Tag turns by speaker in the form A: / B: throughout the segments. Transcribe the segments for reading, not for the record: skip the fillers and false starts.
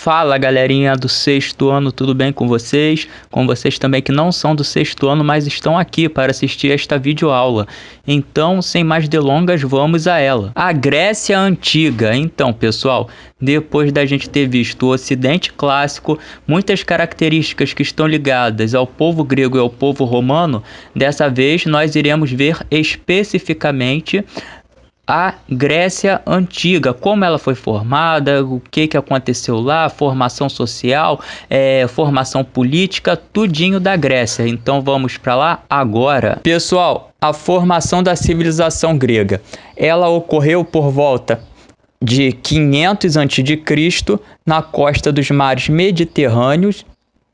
A: Fala galerinha do sexto ano, tudo bem com vocês? Com vocês também que não são do sexto ano, mas estão aqui para assistir esta videoaula. Então, sem mais delongas, vamos a ela. A Grécia Antiga. Então, pessoal, depois da gente ter visto o Ocidente Clássico, muitas características que estão ligadas ao povo grego e ao povo romano, dessa vez nós iremos ver especificamente a Grécia Antiga, como ela foi formada, o que aconteceu lá, formação social, formação política, tudinho da Grécia. Então vamos para lá agora. Pessoal, a formação da civilização grega, ela ocorreu por volta de 500 a.C. na costa dos mares Mediterrâneos,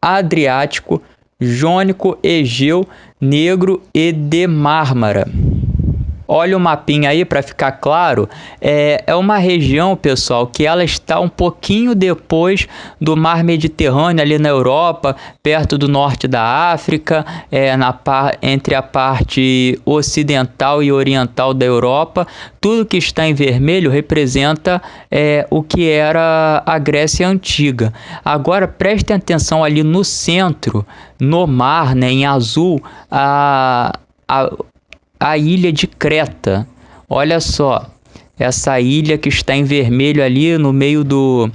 A: Adriático, Jônico, Egeu, Negro e de Mármara. Olha o mapinha aí para ficar claro, é uma região, pessoal, que ela está um pouquinho depois do mar Mediterrâneo, ali na Europa, perto do norte da África, entre a parte ocidental e oriental da Europa. Tudo que está em vermelho representa o que era a Grécia Antiga. Agora prestem atenção ali no centro, no mar, né, em azul, a ilha de Creta. Olha só, essa ilha que está em vermelho ali no meio do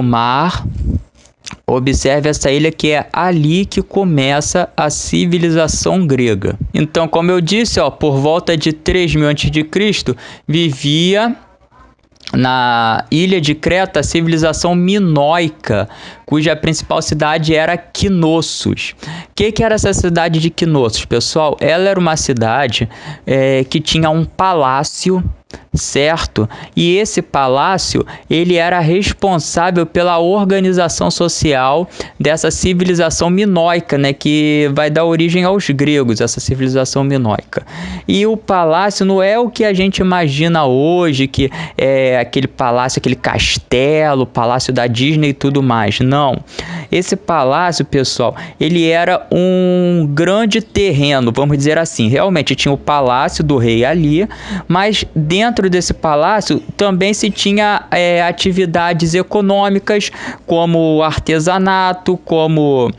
A: mar. Observe essa ilha, que é ali que começa a civilização grega. Então, como eu disse, por volta de 3000 a.C., vivia na ilha de Creta a civilização minoica, cuja principal cidade era Knossos. O que era essa cidade de Knossos, pessoal? Ela era uma cidade que tinha um palácio, certo? E esse palácio, ele era responsável pela organização social dessa civilização minoica, né, que vai dar origem aos gregos, essa civilização minoica. E o palácio não é o que a gente imagina hoje, que é aquele palácio, aquele castelo, palácio da Disney e tudo mais. Não. Esse palácio, pessoal, ele era um grande terreno, vamos dizer assim. Realmente tinha o palácio do rei ali, mas dentro desse palácio também se tinha atividades econômicas, como o artesanato, como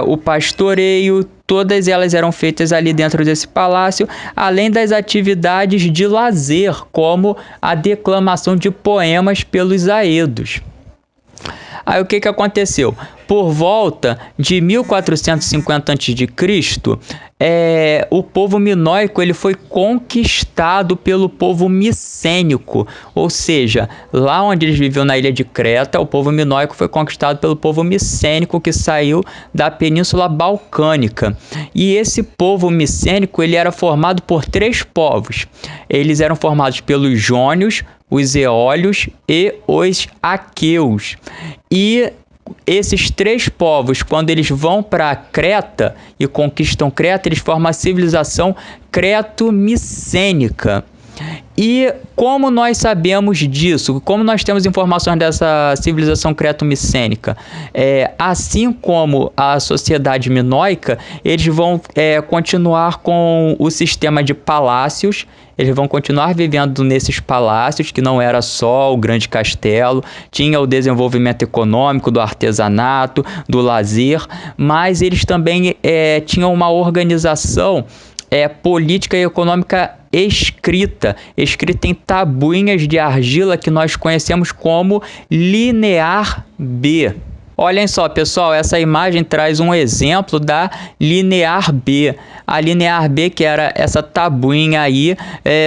A: o pastoreio. Todas elas eram feitas ali dentro desse palácio, além das atividades de lazer, como a declamação de poemas pelos aedos. Aí o que aconteceu? Por volta de 1450 a.C., o povo minoico ele foi conquistado pelo povo micênico, ou seja, lá onde eles viviam na ilha de Creta, o povo minoico foi conquistado pelo povo micênico que saiu da Península Balcânica. E esse povo micênico ele era formado por 3 povos. Eles eram formados pelos jônios, os eólios e os aqueus. E esses 3 povos, quando eles vão para Creta e conquistam Creta, eles formam a civilização creto-micênica. E como nós sabemos disso? Como nós temos informações dessa civilização creto-micênica? Assim como a sociedade minoica, eles vão continuar com o sistema de palácios. Eles vão continuar vivendo nesses palácios, que não era só o grande castelo, tinha o desenvolvimento econômico, do artesanato, do lazer, mas eles também tinham uma organização política e econômica escrita em tabuinhas de argila que nós conhecemos como linear B. Olhem só, pessoal, essa imagem traz um exemplo da linear B. A linear B, que era essa tabuinha aí,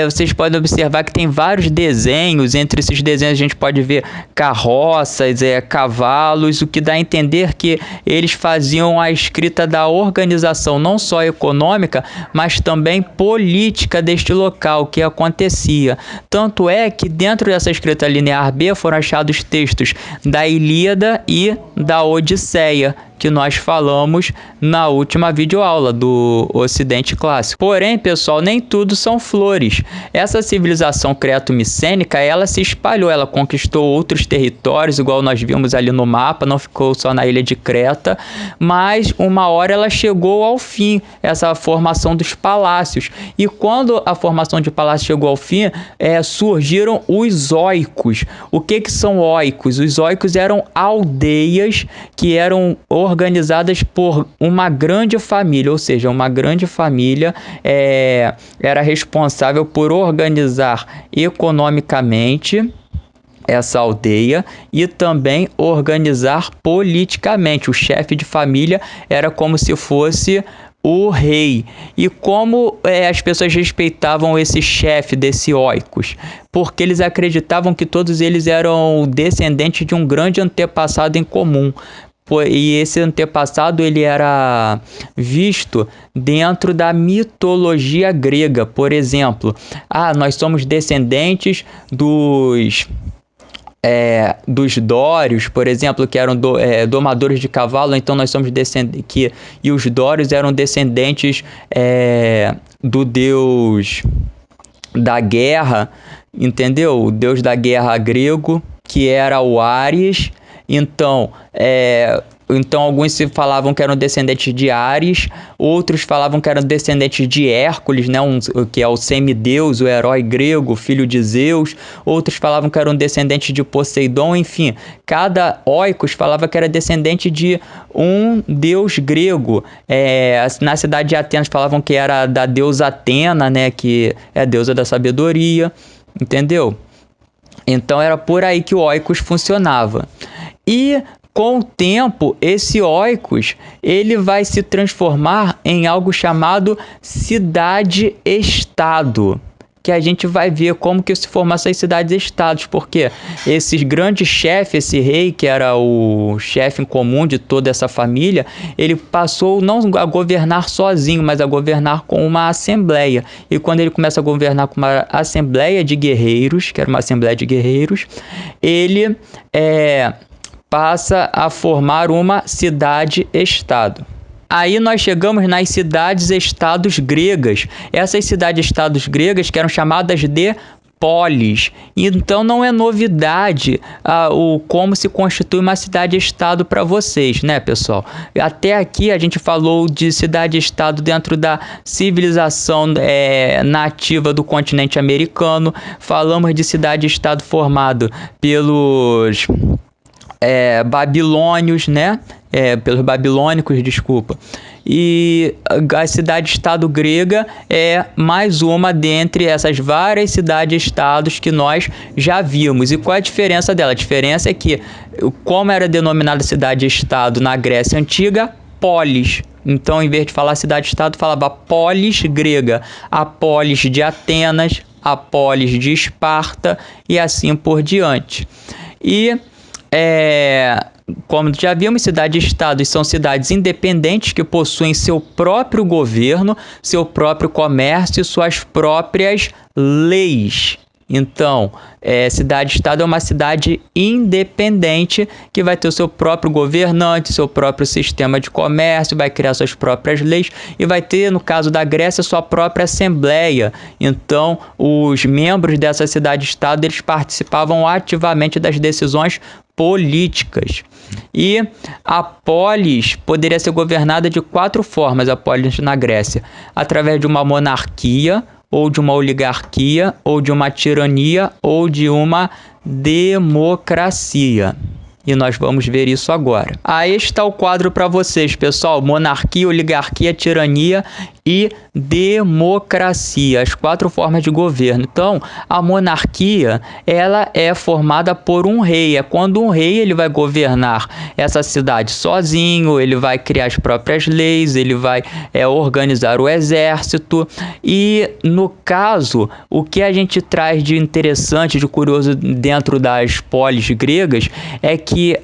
A: vocês podem observar que tem vários desenhos. Entre esses desenhos a gente pode ver carroças, cavalos, o que dá a entender que eles faziam a escrita da organização não só econômica, mas também política deste local, o que acontecia. Tanto é que dentro dessa escrita linear B foram achados textos da Ilíada e da Odisseia, que nós falamos na última videoaula do Ocidente Clássico. Porém, pessoal, nem tudo são flores. Essa civilização creto-micênica, ela se espalhou, ela conquistou outros territórios, igual nós vimos ali no mapa, não ficou só na ilha de Creta, mas uma hora ela chegou ao fim, essa formação dos palácios. E quando a formação de palácios chegou ao fim, surgiram os oicos. O que são oicos? Os oicos eram aldeias que eram organizadas por uma grande família, ou seja, uma grande família era responsável por organizar economicamente essa aldeia e também organizar politicamente. O chefe de família era como se fosse o rei. E como as pessoas respeitavam esse chefe desse oicos? Porque eles acreditavam que todos eles eram descendentes de um grande antepassado em comum. E esse antepassado ele era visto dentro da mitologia grega. Por exemplo, nós somos descendentes dos dórios, por exemplo, que eram domadores de cavalo. Então nós somos descendentes e os dórios eram descendentes do deus da guerra, entendeu? O deus da guerra grego, que era o Áries. Então alguns se falavam que eram descendentes de Ares, outros falavam que eram descendentes de Hércules, né, que é o semideus, o herói grego, filho de Zeus. Outros falavam que eram descendentes de Poseidon. Enfim, cada oikos falava que era descendente de um deus grego. Na cidade de Atenas falavam que era da deusa Atena, né, que é a deusa da sabedoria, entendeu? Então era por aí que o oikos funcionava. E com o tempo, esse oikos ele vai se transformar em algo chamado cidade-estado, que a gente vai ver como que se formam essas cidades-estados, porque esses grandes chefes, esse rei que era o chefe em comum de toda essa família, ele passou não a governar sozinho, mas a governar com uma assembleia. E quando ele começa a governar com uma assembleia de guerreiros, que era uma assembleia de guerreiros, ele passa a formar uma cidade-estado. Aí nós chegamos nas cidades-estados gregas. Essas cidades-estados gregas que eram chamadas de polis. Então não é novidade como se constitui uma cidade-estado para vocês, né, pessoal? Até aqui a gente falou de cidade-estado dentro da civilização nativa do continente americano. Falamos de cidade-estado formado pelos babilônios, né? Pelos babilônicos, desculpa. E a cidade-estado grega é mais uma dentre essas várias cidades-estados que nós já vimos. E qual é a diferença dela? A diferença é que, como era denominada cidade-estado na Grécia Antiga, polis. Então, em vez de falar cidade-estado, falava polis grega. A polis de Atenas, a polis de Esparta e assim por diante. E como já vimos, cidades-estados são cidades independentes que possuem seu próprio governo, seu próprio comércio e suas próprias leis. Então, cidade-estado é uma cidade independente que vai ter o seu próprio governante, seu próprio sistema de comércio, vai criar suas próprias leis e vai ter, no caso da Grécia, sua própria assembleia. Então, os membros dessa cidade-estado eles participavam ativamente das decisões políticas. E a polis poderia ser governada de 4 formas, a polis na Grécia: através de uma monarquia, ou de uma oligarquia, ou de uma tirania, ou de uma democracia. E nós vamos ver isso agora. Aí está o quadro para vocês, pessoal: monarquia, oligarquia, tirania e democracia, as 4 formas de governo. Então, a monarquia, ela é formada por um rei. É quando um rei ele vai governar essa cidade sozinho, ele vai criar as próprias leis, ele vai organizar o exército. E, no caso, o que a gente traz de interessante, de curioso dentro das polis gregas, é que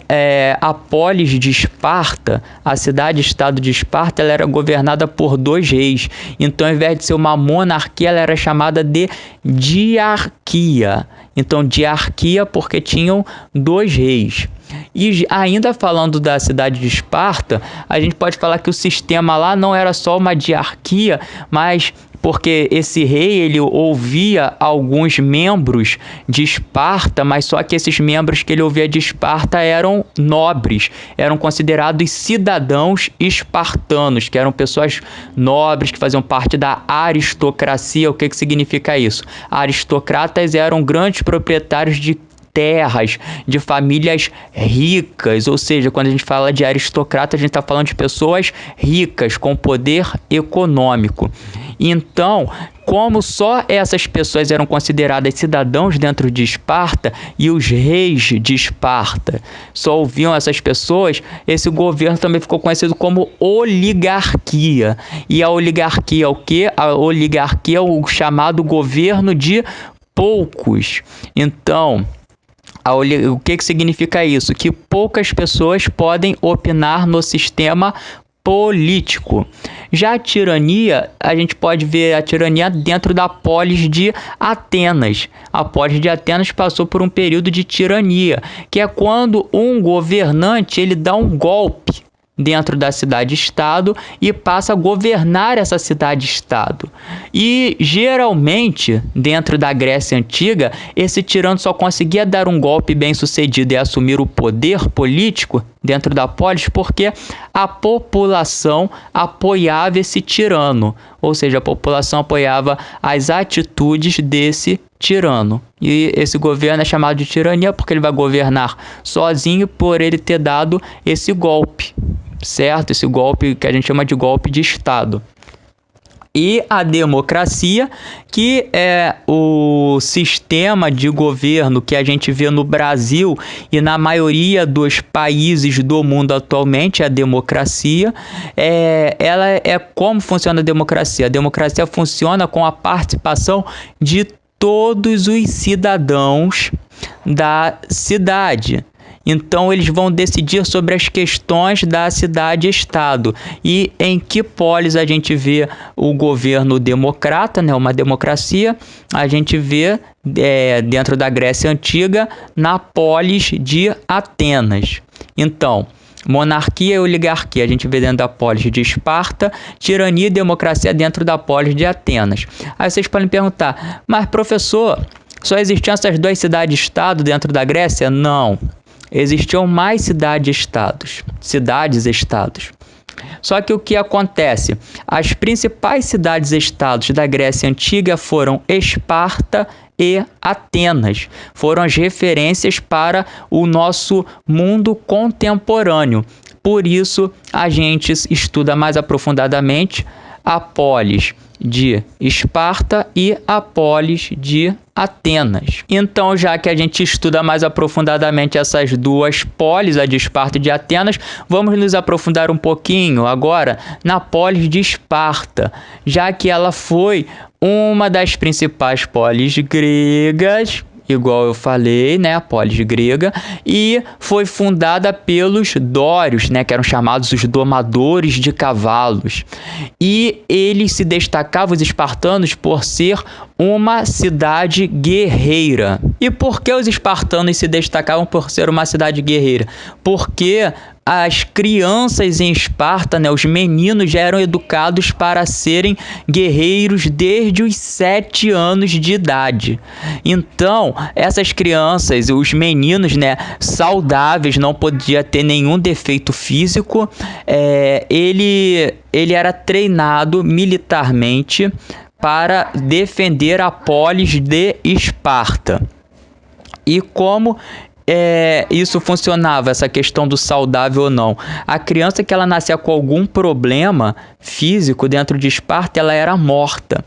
A: a polis de Esparta, a cidade-estado de Esparta, ela era governada por 2 reis. Então, ao invés de ser uma monarquia, ela era chamada de diarquia. Então, diarquia porque tinham 2 reis. E ainda falando da cidade de Esparta, a gente pode falar que o sistema lá não era só uma diarquia, mas porque esse rei ele ouvia alguns membros de Esparta, mas só que esses membros que ele ouvia de Esparta eram nobres, eram considerados cidadãos espartanos, que eram pessoas nobres que faziam parte da aristocracia. O que significa isso? Aristocratas eram grandes proprietários de terras, de famílias ricas, ou seja, quando a gente fala de aristocrata, a gente está falando de pessoas ricas, com poder econômico. Então, como só essas pessoas eram consideradas cidadãos dentro de Esparta e os reis de Esparta só ouviam essas pessoas, esse governo também ficou conhecido como oligarquia. E a oligarquia é o quê? A oligarquia é o chamado governo de poucos. Então, o que significa isso? Que poucas pessoas podem opinar no sistema político. Já a tirania, a gente pode ver a tirania dentro da polis de Atenas. A polis de Atenas passou por um período de tirania, que é quando um governante ele dá um golpe dentro da cidade-estado e passa a governar essa cidade-estado. E geralmente, dentro da Grécia Antiga, esse tirano só conseguia dar um golpe bem-sucedido e assumir o poder político dentro da polis porque a população apoiava esse tirano, ou seja, a população apoiava as atitudes desse tirano. E esse governo é chamado de tirania porque ele vai governar sozinho por ele ter dado esse golpe, certo? Esse golpe que a gente chama de golpe de Estado. E a democracia, que é o sistema de governo que a gente vê no Brasil e na maioria dos países do mundo atualmente, a democracia, ela é como funciona a democracia. A democracia funciona com a participação de todos os cidadãos da cidade. Então, eles vão decidir sobre as questões da cidade-estado. E em que polis a gente vê o governo democrata, né? Uma democracia, a gente vê dentro da Grécia Antiga, na polis de Atenas. Então, monarquia e oligarquia, a gente vê dentro da polis de Esparta, tirania e democracia dentro da polis de Atenas. Aí vocês podem perguntar, mas professor, só existiam essas duas cidades-estado dentro da Grécia? Não. Existiam mais cidades-estados. Só que o que acontece? As principais cidades-estados da Grécia Antiga foram Esparta e Atenas. Foram as referências para o nosso mundo contemporâneo. Por isso, a gente estuda mais aprofundadamente a polis de Esparta e a polis de Atenas. Então, já que a gente estuda mais aprofundadamente essas duas polis, a de Esparta e de Atenas, vamos nos aprofundar um pouquinho agora na polis de Esparta, já que ela foi uma das principais polis gregas, igual eu falei, né, a polis grega, e foi fundada pelos dórios, né, que eram chamados os domadores de cavalos. E eles se destacavam, os espartanos, por ser uma cidade guerreira. E por que os espartanos se destacavam por ser uma cidade guerreira? Porque as crianças em Esparta, né, os meninos já eram educados para serem guerreiros desde os 7 anos de idade. Então, essas crianças, os meninos, né, saudáveis, não podia ter nenhum defeito físico, ele era treinado militarmente para defender a polis de Esparta. E como isso funcionava, essa questão do saudável ou não? A criança que ela nascia com algum problema físico dentro de Esparta, ela era morta,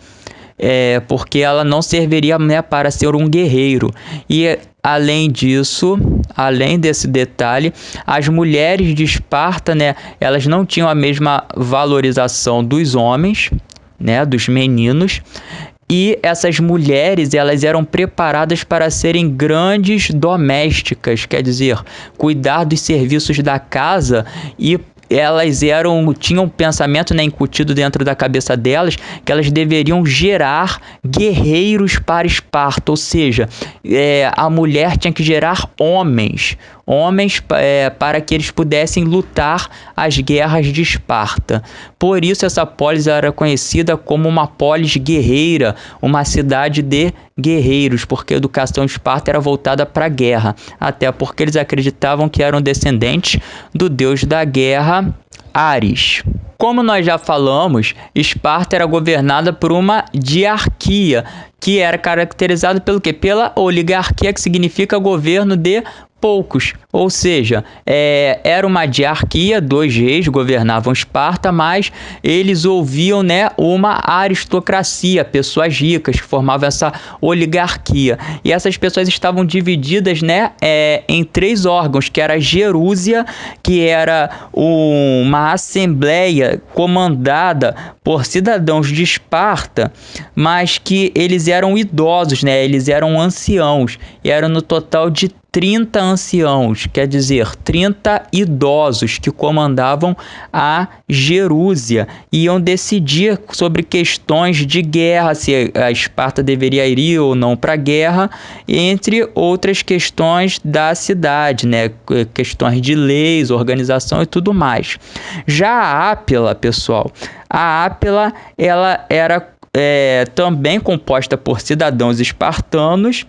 A: porque ela não serviria, né, para ser um guerreiro. E além disso, além desse detalhe, as mulheres de Esparta, né, elas não tinham a mesma valorização dos homens, né, dos meninos. E essas mulheres, elas eram preparadas para serem grandes domésticas, quer dizer, cuidar dos serviços da casa, e elas tinham um pensamento, né, incutido dentro da cabeça delas, que elas deveriam gerar guerreiros para Esparta, ou seja, a mulher tinha que gerar homens, homens para que eles pudessem lutar as guerras de Esparta. Por isso essa polis era conhecida como uma polis guerreira, uma cidade de guerreiros, porque a educação de Esparta era voltada para a guerra, até porque eles acreditavam que eram descendentes do deus da guerra, Ares. Como nós já falamos, Esparta era governada por uma diarquia, que era caracterizada pelo quê? Pela oligarquia, que significa governo de poucos, ou seja, era uma diarquia, 2 reis governavam Esparta, mas eles ouviam, né, uma aristocracia, pessoas ricas que formavam essa oligarquia, e essas pessoas estavam divididas, né, em 3 órgãos, que era a Gerúsia, que era uma assembleia comandada por cidadãos de Esparta, mas que eles eram idosos, né, eles eram anciãos, e eram no total de 30 anciãos, quer dizer, 30 idosos que comandavam a Gerúsia, iam decidir sobre questões de guerra, se a Esparta deveria ir ou não para a guerra, entre outras questões da cidade, né? Questões de leis, organização e tudo mais. Já a Ápila, pessoal, a Ápila ela era também composta por cidadãos espartanos,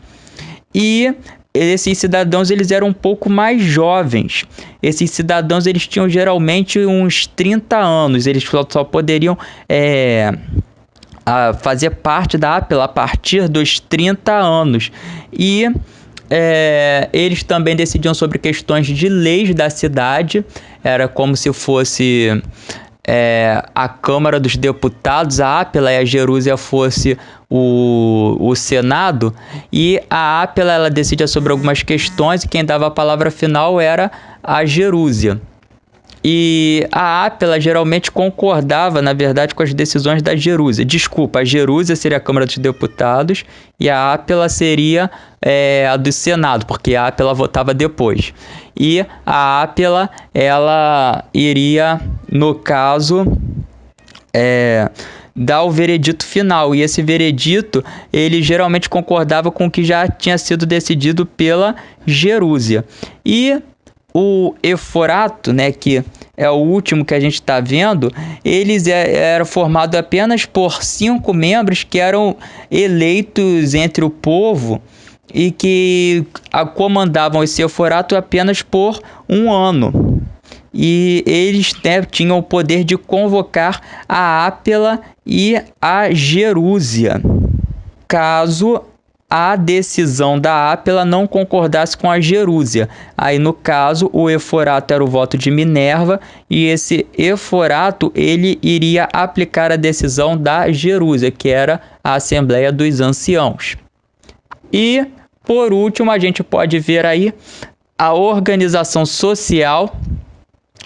A: e esses cidadãos eles eram um pouco mais jovens. Esses cidadãos eles tinham geralmente uns 30 anos. Eles só poderiam fazer parte da Ápila a partir dos 30 anos. E eles também decidiam sobre questões de leis da cidade. Era como se fosse a Câmara dos Deputados, a Ápila, e a Gerúsia fosse o Senado, e a Ápila ela decidia sobre algumas questões e quem dava a palavra final era a Gerúsia. E a Ápila geralmente concordava, na verdade, com as decisões da Gerúsia. Desculpa, a Gerúsia seria a Câmara dos Deputados e a Ápila seria a do Senado, porque a Ápila votava depois. E a Ápila, ela iria, no caso, dar o veredito final. E esse veredito, ele geralmente concordava com o que já tinha sido decidido pela Gerúsia. E o Eforato, né, que é o último que a gente está vendo, eles eram formados apenas por 5 membros que eram eleitos entre o povo e que comandavam esse Eforato apenas por 1 ano. E eles, né, tinham o poder de convocar a Ápila e a Gerúsia, caso a decisão da Ápila não concordasse com a Gerúsia. Aí, no caso, o Eforato era o voto de Minerva e esse Eforato ele iria aplicar a decisão da Gerúsia, que era a Assembleia dos Anciãos. E, por último, a gente pode ver aí a organização social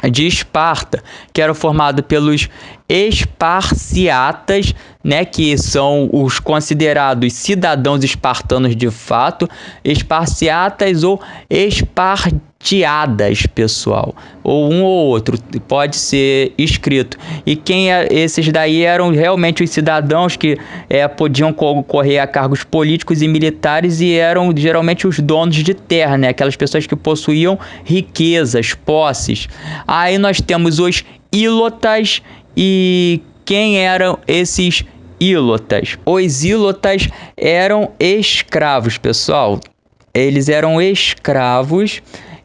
A: de Esparta, que era formado pelos esparciatas, né, que são os considerados cidadãos espartanos de fato, esparciatas ou espartiadas, pessoal, ou um ou outro, pode ser escrito. E esses daí eram realmente os cidadãos que podiam concorrer a cargos políticos e militares e eram geralmente os donos de terra, né, aquelas pessoas que possuíam riquezas, posses. Aí nós temos os ílotas. E quem eram esses ílotas? Os ílotas eram escravos, pessoal. Eles eram escravos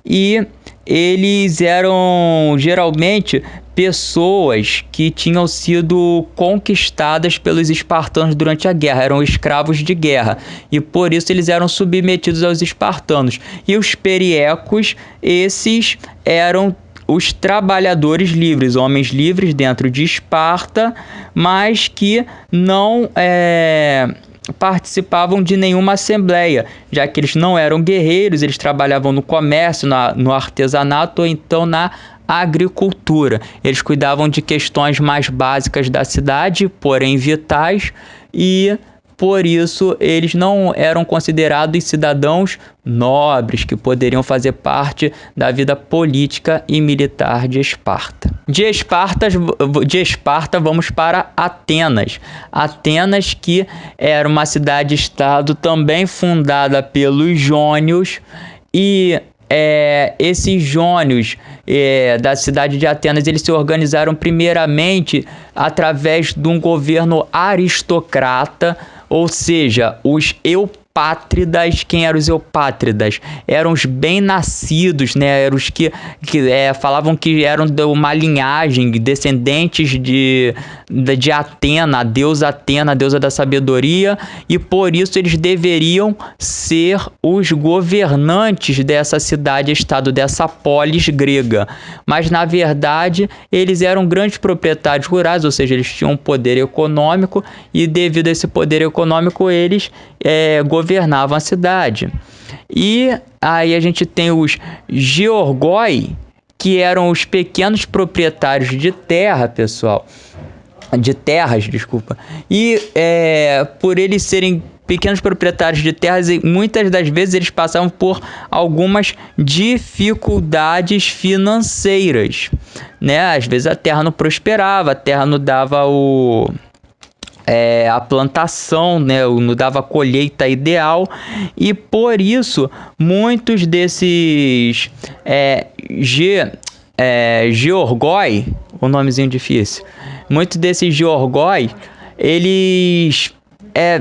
A: e eles eram geralmente pessoas que tinham sido conquistadas pelos espartanos durante a guerra, eram escravos de guerra e por isso eles eram submetidos aos espartanos. E os periecos, esses eram os trabalhadores livres, homens livres dentro de Esparta, mas que não participavam de nenhuma assembleia, já que eles não eram guerreiros, eles trabalhavam no comércio, no artesanato ou então na agricultura. Eles cuidavam de questões mais básicas da cidade, porém vitais, e por isso eles não eram considerados cidadãos nobres que poderiam fazer parte da vida política e militar de Esparta. De Esparta vamos para Atenas. Atenas, que era uma cidade-estado também fundada pelos jônios, e esses jônios da cidade de Atenas, eles se organizaram primeiramente através de um governo aristocrata, ou seja, os eupátridas. Quem eram os eupátridas? Eram os bem-nascidos, né? Eram os que falavam que eram de uma linhagem, descendentes de Atena, a deusa da sabedoria, e por isso eles deveriam ser os governantes dessa cidade-estado, dessa polis grega. Mas, na verdade, eles eram grandes proprietários rurais, ou seja, eles tinham um poder econômico, e devido a esse poder econômico, eles governavam a cidade. E aí a gente tem os georgoi, que eram os pequenos proprietários de terra, pessoal. De terras, desculpa. E por eles serem pequenos proprietários de terras, muitas das vezes eles passavam por algumas dificuldades financeiras, né? Às vezes a terra não prosperava, a terra não dava a plantação, né? Não dava a colheita ideal, e por isso muitos desses georgoi, um nomezinho difícil, muitos desses georgoi, eles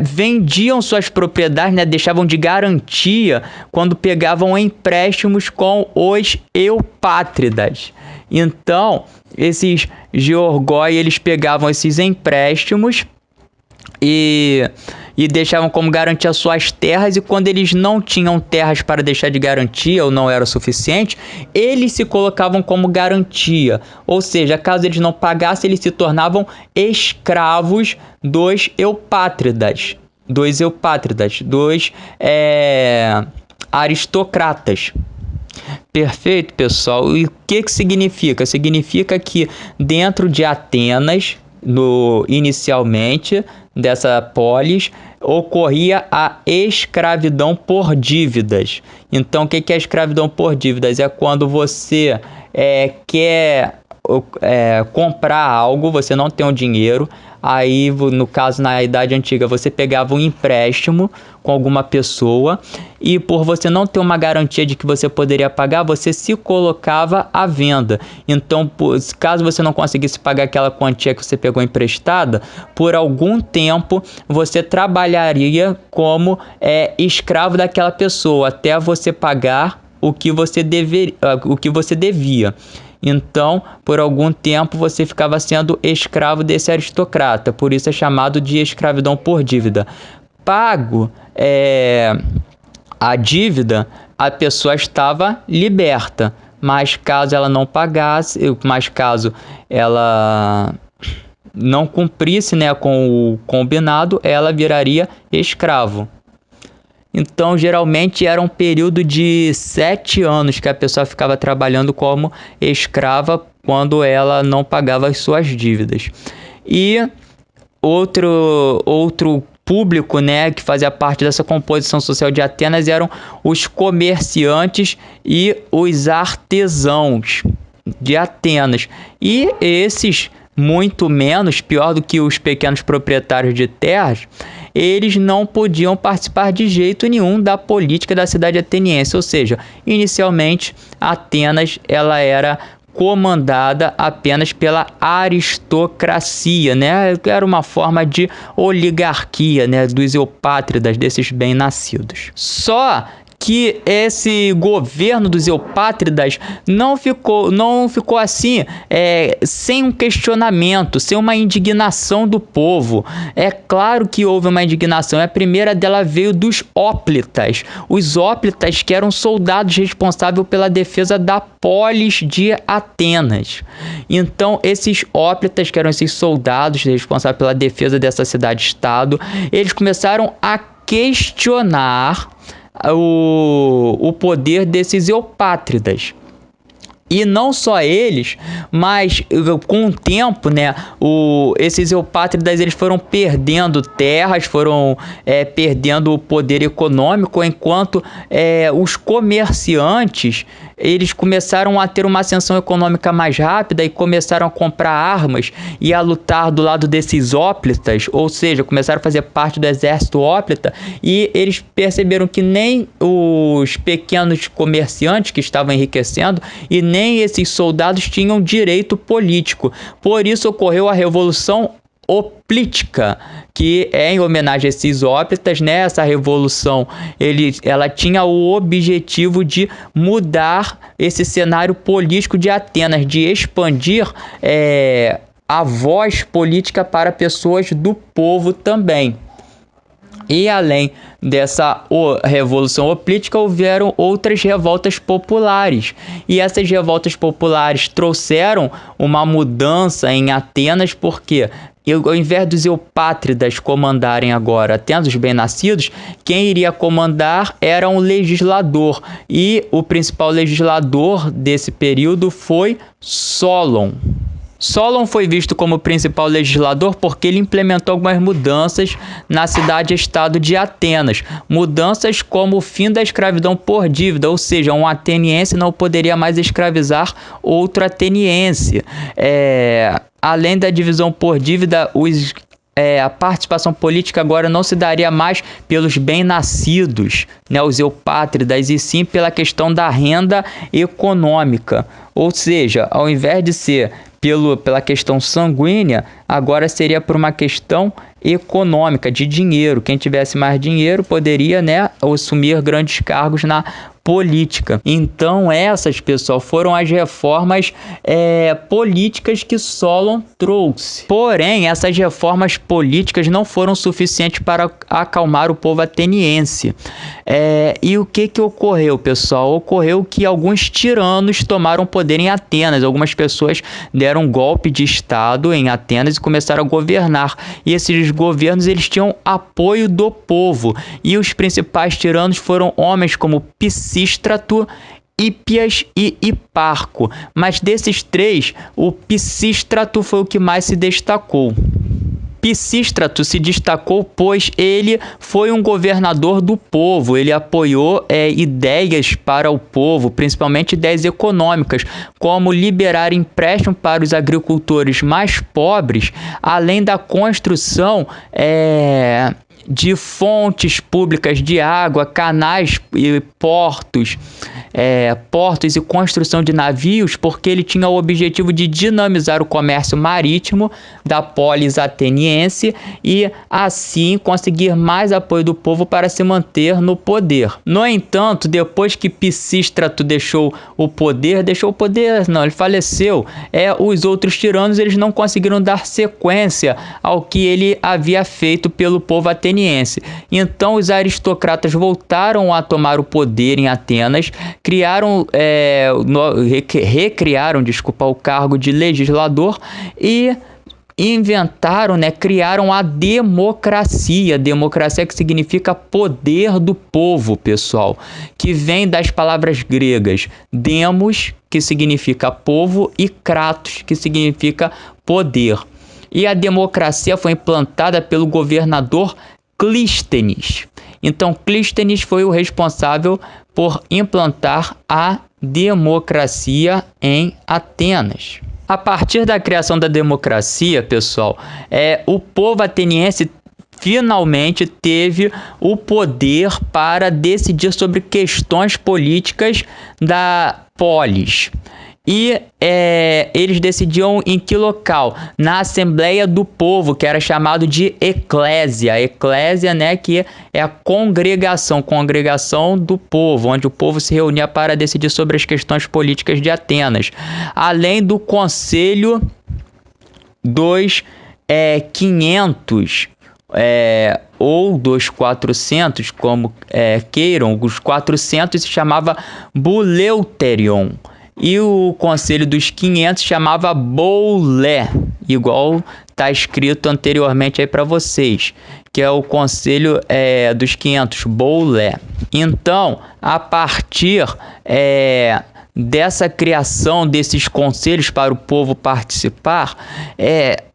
A: vendiam suas propriedades, né? Deixavam de garantia quando pegavam empréstimos com os eupátridas. Então, esses georgoi, eles pegavam esses empréstimos e deixavam como garantia suas terras, e quando eles não tinham terras para deixar de garantia ou não era o suficiente, eles se colocavam como garantia, ou seja, caso eles não pagassem, eles se tornavam escravos dos eupátridas, dos aristocratas. Perfeito, pessoal. E o que significa? Significa que dentro de Atenas, inicialmente dessa polis, ocorria a escravidão por dívidas. Então, o que é a escravidão por dívidas? É quando você quer comprar algo, você não tem o dinheiro. Aí, no caso, na Idade Antiga, você pegava um empréstimo com alguma pessoa, e por você não ter uma garantia de que você poderia pagar, você se colocava à venda. Então, caso você não conseguisse pagar aquela quantia que você pegou emprestada, por algum tempo você trabalharia como escravo daquela pessoa, até você pagar o que você devia. Então, por algum tempo, você ficava sendo escravo desse aristocrata. Por isso é chamado de escravidão por dívida. Pago a dívida, a pessoa estava liberta. Mas caso ela não pagasse, caso ela não cumprisse, né, com o combinado, ela viraria escravo. Então, geralmente era um período de 7 anos que a pessoa ficava trabalhando como escrava quando ela não pagava as suas dívidas. E outro público, né, que fazia parte dessa composição social de Atenas eram os comerciantes e os artesãos de Atenas. E esses, muito menos, pior do que os pequenos proprietários de terras, eles não podiam participar de jeito nenhum da política da cidade ateniense. Ou seja, inicialmente Atenas ela era comandada apenas pela aristocracia, né? Era uma forma de oligarquia, né, dos eupátridas, desses bem-nascidos. Só que esse governo dos eupátridas não ficou assim, sem um questionamento, sem uma indignação do povo. É claro que houve uma indignação. A primeira dela veio dos hóplitas. Os hóplitas, que eram soldados responsáveis pela defesa da polis de Atenas. Então, esses hóplitas, que eram esses soldados responsáveis pela defesa dessa cidade-estado, eles começaram a questionar o poder desses eupátridas. E não só eles, mas com o tempo, né, esses eupátridas eles foram perdendo terras, foram perdendo o poder econômico, enquanto os comerciantes eles começaram a ter uma ascensão econômica mais rápida e começaram a comprar armas e a lutar do lado desses hóplitas, ou seja, começaram a fazer parte do exército hóplita, e eles perceberam que nem os pequenos comerciantes que estavam enriquecendo e nem esses soldados tinham direito político. Por isso ocorreu a Revolução Hoplítica, que é em homenagem a esses hóplitas, né? Essa revolução, ela tinha o objetivo de mudar esse cenário político de Atenas, de expandir a voz política para pessoas do povo também. E além dessa Revolução Hoplítica, houveram outras revoltas populares. E essas revoltas populares trouxeram uma mudança em Atenas, porque ao invés dos eupátridas comandarem agora Atenas, os bem-nascidos, quem iria comandar era um legislador. E o principal legislador desse período foi Solon. Solon foi visto como principal legislador porque ele implementou algumas mudanças na cidade-estado de Atenas. Mudanças como o fim da escravidão por dívida, ou seja, um ateniense não poderia mais escravizar outro ateniense. Além da divisão por dívida, a participação política agora não se daria mais pelos bem-nascidos, né, os eupátridas, e sim pela questão da renda econômica. Ou seja, ao invés de ser pela questão sanguínea, agora seria por uma questão econômica, de dinheiro. Quem tivesse mais dinheiro poderia, né, assumir grandes cargos na política. Então essas, pessoal, foram as reformas políticas que Solon trouxe. Porém, essas reformas políticas não foram suficientes para acalmar o povo ateniense. E o que ocorreu, pessoal? Ocorreu que alguns tiranos tomaram poder em Atenas. Algumas pessoas deram um golpe de estado em Atenas e começaram a governar. E esses governos, eles tinham apoio do povo. E os principais tiranos foram homens como Pisístrato, Hippias e Hiparco. Mas desses três, o Pisístrato foi o que mais se destacou. Pisístrato se destacou pois ele foi um governador do povo. Ele apoiou ideias para o povo, principalmente ideias econômicas, como liberar empréstimo para os agricultores mais pobres, além da construção de fontes públicas de água, canais e portos e construção de navios, porque ele tinha o objetivo de dinamizar o comércio marítimo da polis ateniense e assim conseguir mais apoio do povo para se manter no poder. No entanto, depois que Pisístrato deixou o poder, não, ele faleceu, os outros tiranos, eles não conseguiram dar sequência ao que ele havia feito pelo povo ateniense. Então os aristocratas voltaram a tomar o poder em Atenas, recriaram o cargo de legislador e criaram a democracia. Democracia, que significa poder do povo, pessoal, que vem das palavras gregas demos, que significa povo, e kratos, que significa poder. E a democracia foi implantada pelo governador Clístenes. Então, Clístenes foi o responsável por implantar a democracia em Atenas. A partir da criação da democracia, pessoal, o povo ateniense finalmente teve o poder para decidir sobre questões políticas da polis. E eles decidiam em que local? Na Assembleia do Povo, que era chamado de Eclésia. Eclésia, né, que é a congregação do povo, onde o povo se reunia para decidir sobre as questões políticas de Atenas. Além do Conselho dos 500, ou dos 400, como queiram. Os 400 se chamava Buleuterion. E o Conselho dos 500 chamava Boulé, igual está escrito anteriormente aí para vocês, que é o Conselho dos 500, Boulé. Então, a partir dessa criação desses conselhos para o povo participar,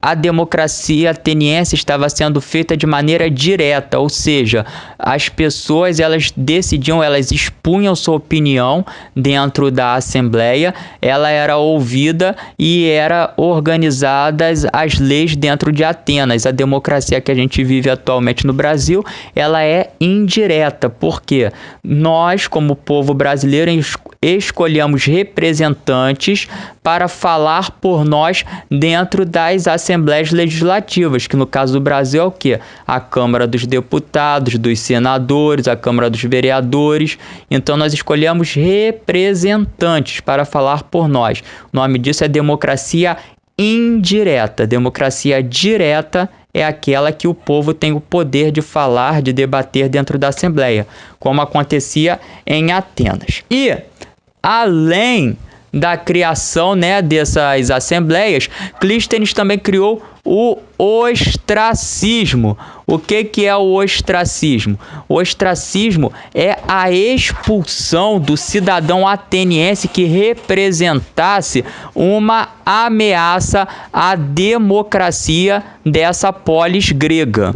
A: a democracia ateniense estava sendo feita de maneira direta, ou seja, as pessoas elas decidiam, elas expunham sua opinião dentro da assembleia, ela era ouvida e era organizadas as leis dentro de Atenas. A democracia que a gente vive atualmente no Brasil, ela é indireta, porque nós, como povo brasileiro, escolhemos representantes para falar por nós dentro das assembleias legislativas, que no caso do Brasil é o quê? A Câmara dos Deputados, dos Senadores, a Câmara dos Vereadores. Então nós escolhemos representantes para falar por nós. O nome disso é democracia indireta. Democracia direta é aquela que o povo tem o poder de falar, de debater dentro da Assembleia, como acontecia em Atenas. E, além da criação, dessas assembleias, Clístenes também criou o ostracismo. O que é o ostracismo? O ostracismo é a expulsão do cidadão ateniense que representasse uma ameaça à democracia dessa polis grega.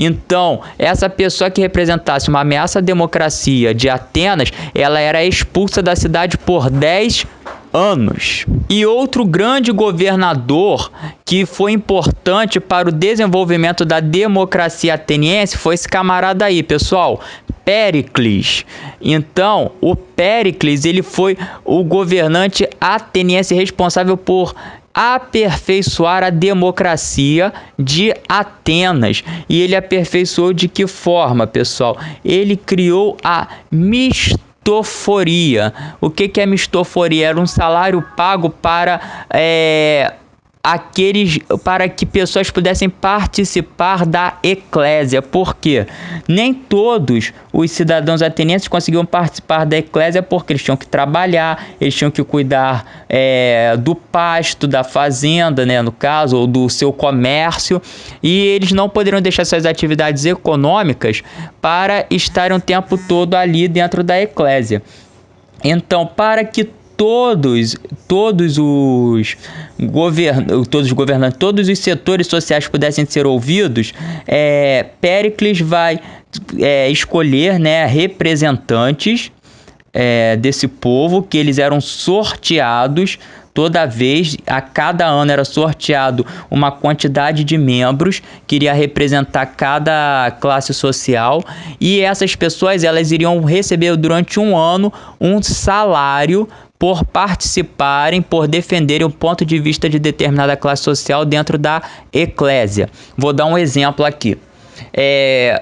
A: Então, essa pessoa que representasse uma ameaça à democracia de Atenas, ela era expulsa da cidade por 10 anos. E outro grande governador que foi importante para o desenvolvimento da democracia ateniense foi esse camarada aí, pessoal, Péricles. Então, o Péricles, ele foi o governante ateniense responsável por aperfeiçoar a democracia de Atenas. E ele aperfeiçoou de que forma, pessoal? Ele criou a mistoforia. O que é mistoforia? Era um salário pago para para que pessoas pudessem participar da eclésia. Por quê? Nem todos os cidadãos atenienses conseguiam participar da eclésia porque eles tinham que trabalhar, eles tinham que cuidar do pasto, da fazenda, no caso, ou do seu comércio, e eles não poderiam deixar suas atividades econômicas para estarem o tempo todo ali dentro da eclésia. Então, para que todos os governantes, todos os setores sociais pudessem ser ouvidos, Péricles vai escolher representantes desse povo, que eles eram sorteados toda vez, a cada ano era sorteado uma quantidade de membros que iria representar cada classe social, e essas pessoas elas iriam receber durante um ano um salário por participarem, por defenderem o ponto de vista de determinada classe social dentro da eclésia. Vou dar um exemplo aqui.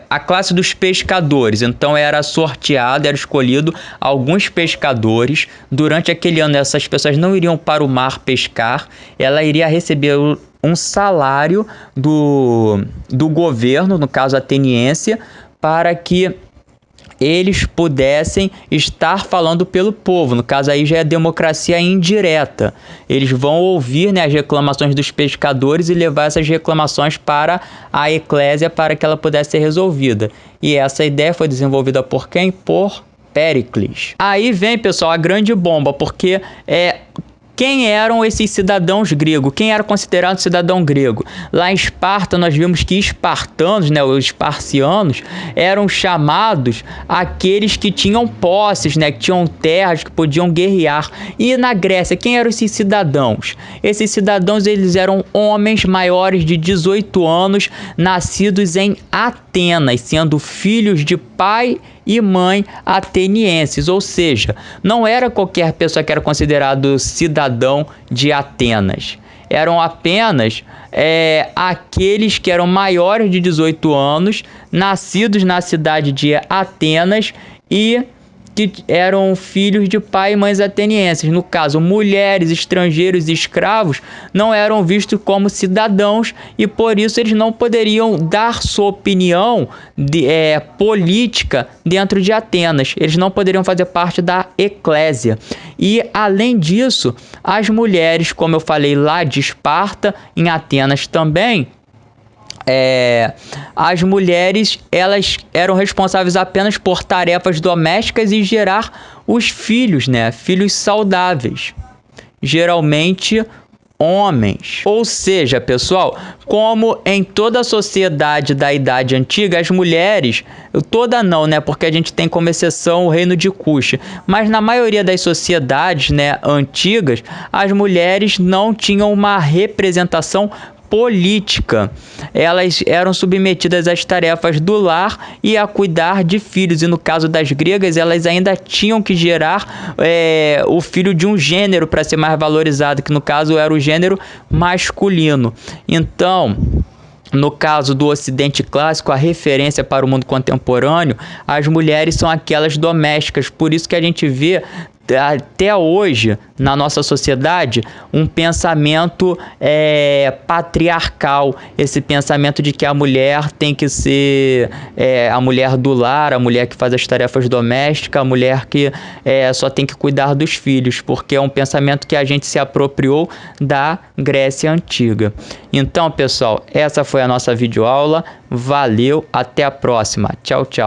A: A classe dos pescadores, então era sorteado, era escolhido alguns pescadores. Durante aquele ano essas pessoas não iriam para o mar pescar, ela iria receber um salário do governo, no caso ateniense, para que eles pudessem estar falando pelo povo. No caso aí já é democracia indireta. Eles vão ouvir as reclamações dos pescadores e levar essas reclamações para a eclésia para que ela pudesse ser resolvida. E essa ideia foi desenvolvida por quem? Por Péricles. Aí vem, pessoal, a grande bomba, porque quem eram esses cidadãos gregos? Quem era considerado cidadão grego? Lá em Esparta, nós vimos que espartanos, os esparcianos, eram chamados aqueles que tinham posses, que tinham terras, que podiam guerrear. E na Grécia, quem eram esses cidadãos? Esses cidadãos, eles eram homens maiores de 18 anos, nascidos em Atenas, sendo filhos de pai e mãe atenienses, ou seja, não era qualquer pessoa que era considerado cidadão de Atenas. Eram apenas aqueles que eram maiores de 18 anos, nascidos na cidade de Atenas e que eram filhos de pai e mães atenienses. No caso, mulheres, estrangeiros e escravos não eram vistos como cidadãos e por isso eles não poderiam dar sua opinião política dentro de Atenas. Eles não poderiam fazer parte da eclésia. E, além disso, as mulheres, como eu falei lá de Esparta, em Atenas também, as mulheres elas eram responsáveis apenas por tarefas domésticas e gerar os filhos, né? Filhos saudáveis, geralmente homens. Ou seja, pessoal, como em toda a sociedade da Idade Antiga, as mulheres, toda não, né, porque a gente tem como exceção o reino de Cush, mas na maioria das sociedades, né, antigas, as mulheres não tinham uma representação política. Elas eram submetidas às tarefas do lar e a cuidar de filhos. E no caso das gregas, elas ainda tinham que gerar o filho de um gênero para ser mais valorizado, que no caso era o gênero masculino. Então, no caso do Ocidente clássico, a referência para o mundo contemporâneo, as mulheres são aquelas domésticas. Por isso que a gente vê até hoje na nossa sociedade um pensamento patriarcal, esse pensamento de que a mulher tem que ser a mulher do lar, a mulher que faz as tarefas domésticas, a mulher que só tem que cuidar dos filhos, porque é um pensamento que a gente se apropriou da Grécia Antiga. Então, pessoal, essa foi a nossa videoaula. Valeu, até a próxima. Tchau, tchau.